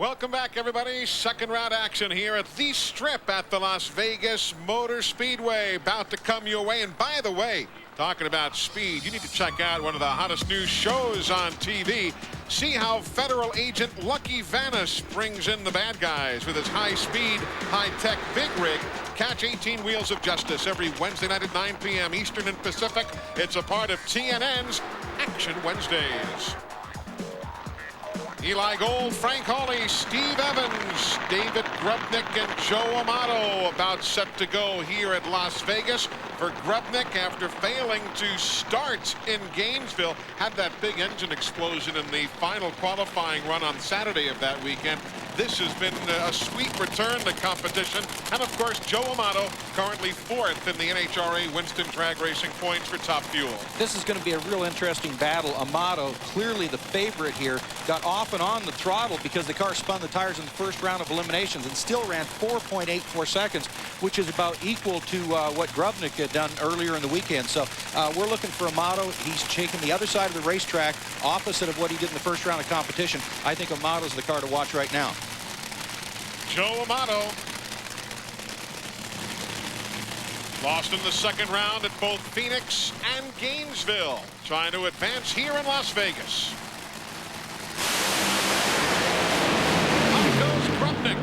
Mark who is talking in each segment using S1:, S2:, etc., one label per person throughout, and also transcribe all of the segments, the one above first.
S1: Welcome back, everybody. Second round action here at the Strip at the Las Vegas Motor Speedway. About to come your way. And by the way, talking about speed, you need to check out one of the hottest new shows on TV. See how federal agent Lucky Vanis brings in the bad guys with his high-speed, high-tech big rig. Catch 18 Wheels of Justice every Wednesday night at 9 p.m. Eastern and Pacific. It's a part of TNN's Action Wednesdays. Eli Gold, Frank Hawley, Steve Evans, David Grubnick, and Joe Amato about set to go here at Las Vegas. For Grubnick, after failing to start in Gainesville, had that big engine explosion in the final qualifying run on Saturday of that weekend. This has been a sweet return to competition. And of course, Joe Amato, currently 4th in the NHRA Winston drag racing points for Top Fuel.
S2: This is going to be a real interesting battle. Amato, clearly the favorite here, got off and on the throttle because the car spun the tires in the first round of eliminations and still ran 4.84 seconds, which is about equal to what Grubnick had done earlier in the weekend. So we're looking for Amato. He's taking the other side of the racetrack, opposite of what he did in the first round of competition. I think Amato's the car to watch right now.
S1: Joe Amato lost in the second round at both Phoenix and Gainesville, trying to advance here in Las Vegas. Out goes Grubnick.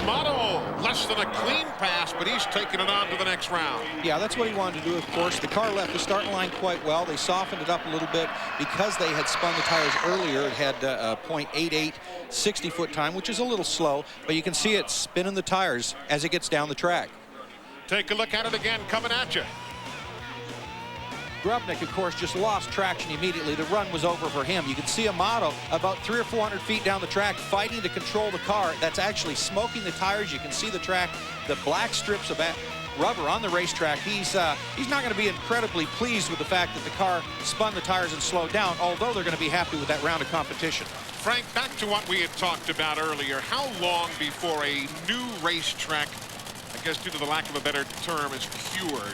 S1: Amato, less than a clean pass, but he's taking it on to the next round.
S2: Yeah, that's what he wanted to do, of course. The car left the starting line quite well. They softened it up a little bit because they had spun the tires earlier. It had a .88 60-foot time, which is a little slow, but you can see it spinning the tires as it gets down the track.
S1: Take a look at it again, coming at you.
S2: Grubnick, of course, just lost traction immediately. The run was over for him. You can see Amato about 300 or 400 feet down the track fighting to control the car. That's actually smoking the tires. You can see the track, the black strips of rubber on the racetrack. He's not going to be incredibly pleased with the fact that the car spun the tires and slowed down, although they're going to be happy with that round of competition.
S1: Frank, back to what we had talked about earlier. How long before a new racetrack, I guess due to the lack of a better term, is cured,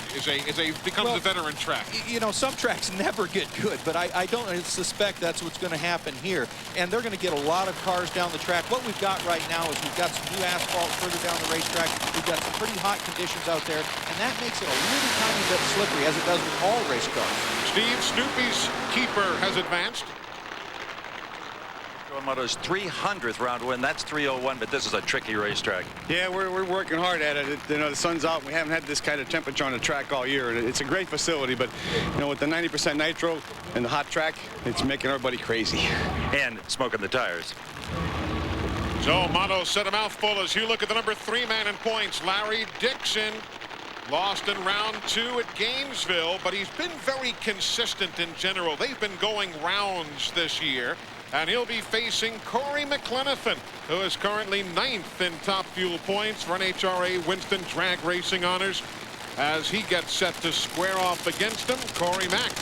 S1: becomes a veteran track?
S2: You know, some tracks never get good, but I don't suspect that's what's going to happen here. And they're going to get a lot of cars down the track. What we've got right now is we've got some new asphalt further down the racetrack. We've got some pretty hot conditions out there, and that makes it a little tiny bit slippery, as it does with all race cars.
S1: Steve, Snoopy's keeper has advanced.
S3: Amato's 300th round win. That's 301, but this is a tricky racetrack.
S4: Yeah, we're working hard at it. You know, the sun's out. We haven't had this kind of temperature on the track all year. It's a great facility, but you know, with the 90% nitro and the hot track, it's making everybody crazy.
S3: And smoking the tires.
S1: Joe Amato said a mouthful as you look at the number 3 man in points, Larry Dixon. Lost in round 2 at Gainesville, but he's been very consistent in general. They've been going rounds this year. And he'll be facing Corey McLenithan, who is currently 9th in Top Fuel points for NHRA Winston drag racing honors. As he gets set to square off against him, Corey Mack.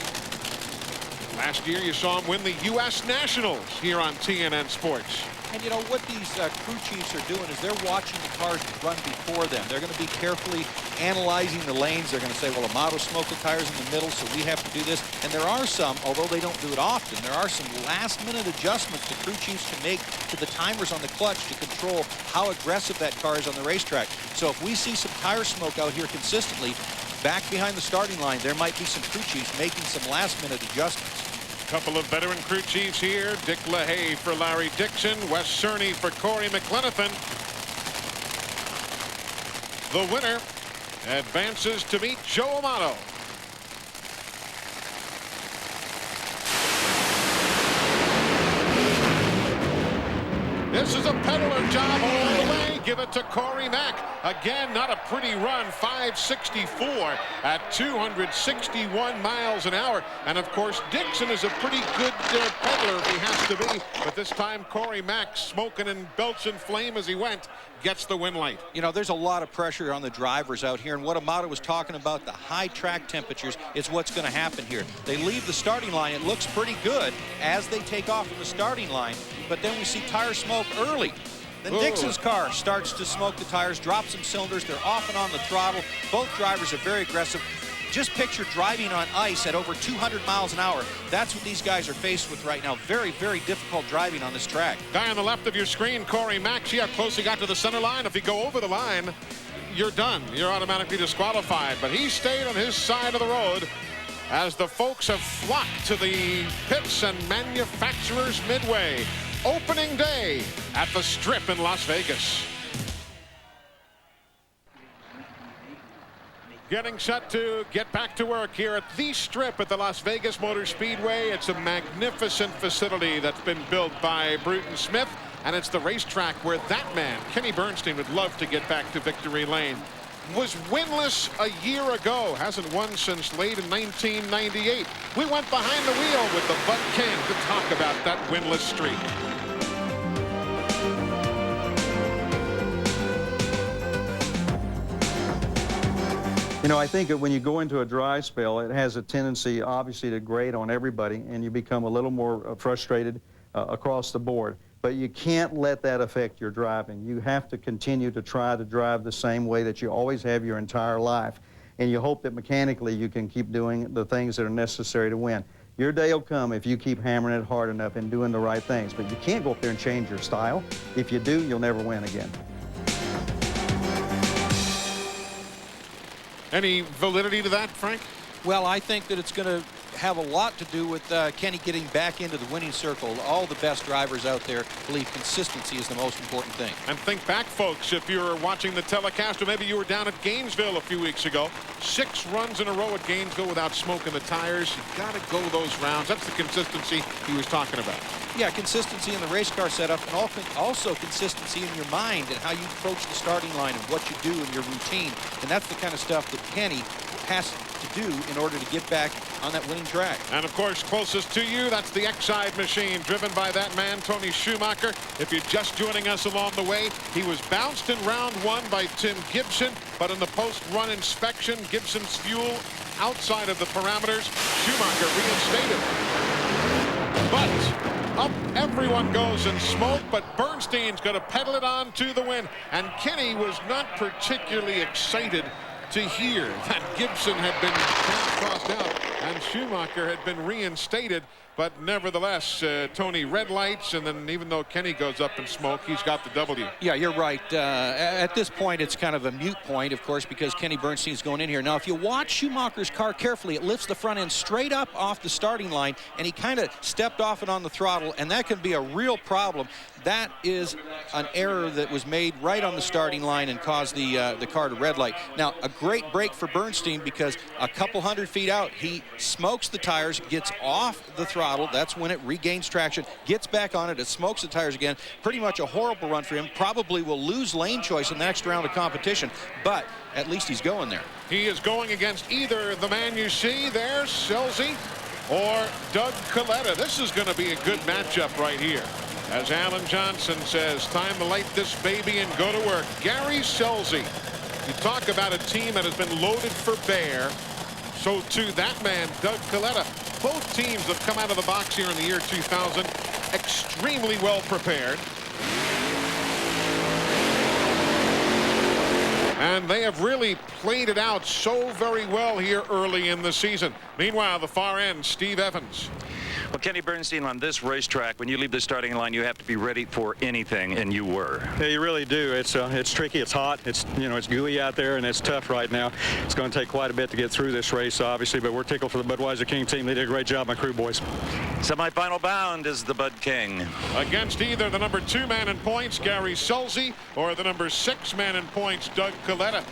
S1: Last year you saw him win the U.S. Nationals here on TNN Sports.
S2: And you know what these crew chiefs are doing is they're watching the cars run before them. They're going to be carefully analyzing the lanes. They're going to say, well, Amato smoked the tires in the middle, so we have to do this. And there are some, although they don't do it often, there are some last-minute adjustments the crew chiefs can make to the timers on the clutch to control how aggressive that car is on the racetrack. So if we see some tire smoke out here consistently, back behind the starting line, there might be some crew chiefs making some last-minute adjustments.
S1: Couple of veteran crew chiefs here. Dick LaHaye for Larry Dixon. Wes Cerny for Corey McLenithan. The winner advances to meet Joe Amato. This is a peddler job all the way. Give it to Corey Mack. Again, not a pretty run. 564 at 261 miles an hour. And of course, Dixon is a pretty good peddler if he has to be. But this time, Corey Mack, smoking and belching flame as he went, gets the win light.
S2: You know, there's a lot of pressure on the drivers out here. And what Amato was talking about, the high track temperatures, is what's going to happen here. They leave the starting line. It looks pretty good as they take off from the starting line. But then we see tire smoke early. Then Dixon's car starts to smoke the tires, drop some cylinders. They're off and on the throttle. Both drivers are very aggressive. just picture driving on ice at over 200 miles an hour. That's what these guys are faced with right now. Very, very difficult driving on this track.
S1: Guy on the left of your screen, Corey Mack. See how close he got to the center line? If you go over the line, you're done. You're automatically disqualified. But he stayed on his side of the road as the folks have flocked to the pits and manufacturers midway. Opening day at the Strip in Las Vegas. Getting set to get back to work here at the Strip at the Las Vegas Motor Speedway. It's a magnificent facility that's been built by Bruton Smith, and it's the racetrack where that man, Kenny Bernstein, would love to get back to victory lane. Was winless a year ago, hasn't won since late in 1998. We went behind the wheel with the Bud King to talk about that winless streak.
S5: You know, I think that when you go into a dry spell, it has a tendency, obviously, to grate on everybody, and you become a little more frustrated across the board. But you can't let that affect your driving. You have to continue to try to drive the same way that you always have your entire life. And you hope that mechanically you can keep doing the things that are necessary to win. Your day will come if you keep hammering it hard enough and doing the right things. But you can't go up there and change your style. If you do, you'll never win again.
S1: Any validity to that, Frank?
S2: Well, I think that it's going to have a lot to do with Kenny getting back into the winning circle. All the best drivers out there believe consistency is the most important thing.
S1: And think back, folks, if you're watching the telecast, or maybe you were down at Gainesville a few weeks ago, 6 runs in a row at Gainesville without smoking the tires. You've got to go those rounds. That's the consistency he was talking about.
S2: Yeah, consistency in the race car setup, and also consistency in your mind and how you approach the starting line and what you do in your routine. And that's the kind of stuff that Kenny has to do in order to get back on that winning track.
S1: And of course, closest to you, that's the Exide machine driven by that man, Tony Schumacher. If you're just joining us along the way, he was bounced in round 1 by Tim Gibson, but in the post-run inspection, Gibson's fuel outside of the parameters. Schumacher reinstated. But up everyone goes in smoke, but Bernstein's going to pedal it on to the win. And Kenny was not particularly excited to hear that Gibson had been crossed out and Schumacher had been reinstated. But nevertheless, Tony, red lights, and then even though Kenny goes up in smoke, he's got the W.
S2: Yeah, you're right. At this point, it's kind of a moot point, of course, because Kenny Bernstein's going in here. Now, if you watch Schumacher's car carefully, it lifts the front end straight up off the starting line, and he kind of stepped off it on the throttle, and that can be a real problem. That is an error that was made right on the starting line and caused the car to red light. Now, a great break for Bernstein, because a couple hundred feet out, he smokes the tires, gets off the throttle. That's when it regains traction, gets back on it, it smokes the tires again. Pretty much a horrible run for him. Probably will lose lane choice in the next round of competition, but at least he's going there.
S1: He is going against either the man you see there, Selzy, or Doug Coletta. This is going to be a good matchup right here. As Alan Johnson says, time to light this baby and go to work. Gary Selzy. You talk about a team that has been loaded for bear. So too that man, Doug Coletta. Both teams have come out of the box here in the year 2000 extremely well prepared. And they have really played it out so very well here early in the season. Meanwhile, the far end, Steve Evans.
S3: Well, Kenny Bernstein, on this racetrack, when you leave the starting line, you have to be ready for anything, and you were.
S6: Yeah, you really do. It's tricky. It's hot. It's gooey out there, and it's tough right now. It's going to take quite a bit to get through this race, obviously, but we're tickled for the Budweiser King team. They did a great job, my crew boys.
S3: Semi-final bound is the Bud King.
S1: Against either the number 2 man in points, Gary Selzy, or the number 6 man in points, Doug Coletta.